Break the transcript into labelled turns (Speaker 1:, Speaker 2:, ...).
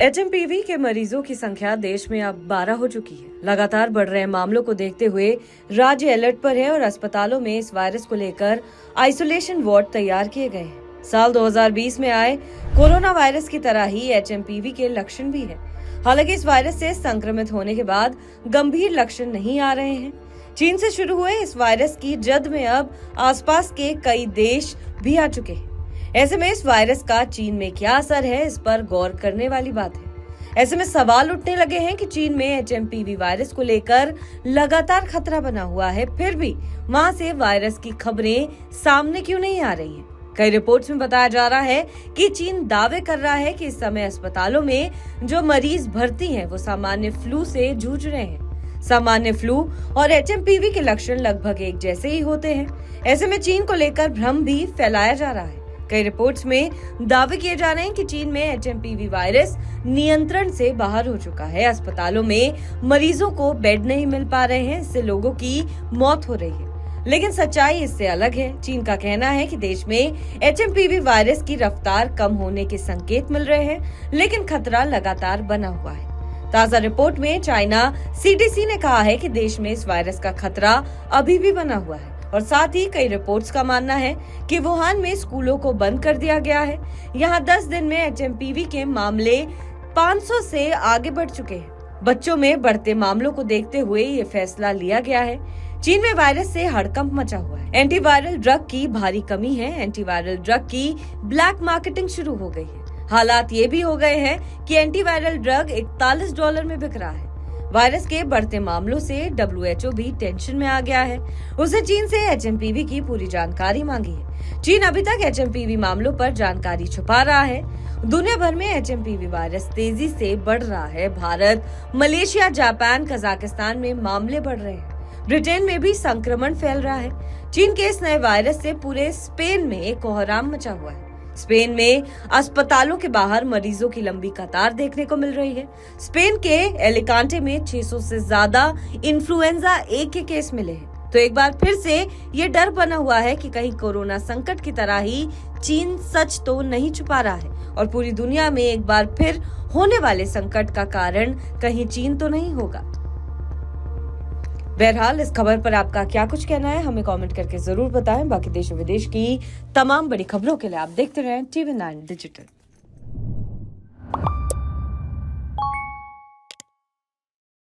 Speaker 1: HMPV के मरीजों की संख्या देश में अब 12 हो चुकी है। लगातार बढ़ रहे मामलों को देखते हुए राज्य अलर्ट पर है और अस्पतालों में इस वायरस को लेकर आइसोलेशन वार्ड तैयार किए गए हैं। साल 2020 में आए कोरोना वायरस की तरह ही एचएमपीवी के लक्षण भी है। हालांकि इस वायरस से संक्रमित होने के बाद गंभीर लक्षण नहीं आ रहे हैं। चीन से शुरू हुए इस वायरस की जद में अब आसपास के कई देश भी आ चुके हैं। ऐसे में इस वायरस का चीन में क्या असर है, इस पर गौर करने वाली बात है। ऐसे में सवाल उठने लगे हैं कि चीन में एचएमपीवी वायरस को लेकर लगातार खतरा बना हुआ है, फिर भी वहां से वायरस की खबरें सामने क्यों नहीं आ रही हैं? कई रिपोर्ट्स में बताया जा रहा है कि चीन दावे कर रहा है कि इस समय अस्पतालों में जो मरीज भर्ती हैं वो सामान्य फ्लू से जूझ रहे हैं। सामान्य फ्लू और एचएमपीवी के लक्षण लगभग एक जैसे ही होते हैं। ऐसे में चीन को लेकर भ्रम भी फैलाया जा रहा है। कई रिपोर्ट्स में दावे किए जा रहे हैं कि चीन में एचएमपीवी वायरस नियंत्रण से बाहर हो चुका है। अस्पतालों में मरीजों को बेड नहीं मिल पा रहे हैं, इससे लोगों की मौत हो रही है। लेकिन सच्चाई इससे अलग है। चीन का कहना है कि देश में एचएमपीवी वायरस की रफ्तार कम होने के संकेत मिल रहे हैं, लेकिन खतरा लगातार बना हुआ है। ताजा रिपोर्ट में चाइना सीडीसी ने कहा है कि देश में इस वायरस का खतरा अभी भी बना हुआ है और साथ ही कई रिपोर्ट्स का मानना है कि वुहान में स्कूलों को बंद कर दिया गया है। यहाँ 10 दिन में एचएमपीवी के मामले 500 से आगे बढ़ चुके हैं। बच्चों में बढ़ते मामलों को देखते हुए ये फैसला लिया गया है। चीन में वायरस से हड़कंप मचा हुआ है। एंटीवायरल ड्रग की भारी कमी है। एंटीवायरल ड्रग की ब्लैक मार्केटिंग शुरू हो गई है। हालात ये भी हो गए हैं कि एंटीवायरल ड्रग $41 में बिक रहा है। वायरस के बढ़ते मामलों से WHO भी टेंशन में आ गया है। उसने चीन से एचएमपीवी की पूरी जानकारी मांगी है। चीन अभी तक एचएमपीवी मामलों पर जानकारी छुपा रहा है। दुनिया भर में एचएमपीवी वायरस तेजी से बढ़ रहा है। भारत, मलेशिया, जापान, कजाकिस्तान में मामले बढ़ रहे हैं। ब्रिटेन में भी संक्रमण फैल रहा है। चीन के इस नए वायरस से पूरे स्पेन में कोहराम मचा हुआ है। स्पेन में अस्पतालों के बाहर मरीजों की लंबी कतार देखने को मिल रही है। स्पेन के एलिकांटे में 600 से ज्यादा इन्फ्लुएंजा ए के केस मिले हैं। तो एक बार फिर से ये डर बना हुआ है कि कहीं कोरोना संकट की तरह ही चीन सच तो नहीं छुपा रहा है और पूरी दुनिया में एक बार फिर होने वाले संकट का कारण कहीं चीन तो नहीं होगा। बहरहाल इस खबर पर आपका क्या कुछ कहना है, हमें कमेंट करके जरूर बताएं। बाकी देश और विदेश की तमाम बड़ी खबरों के लिए आप देखते रहें TV9 डिजिटल।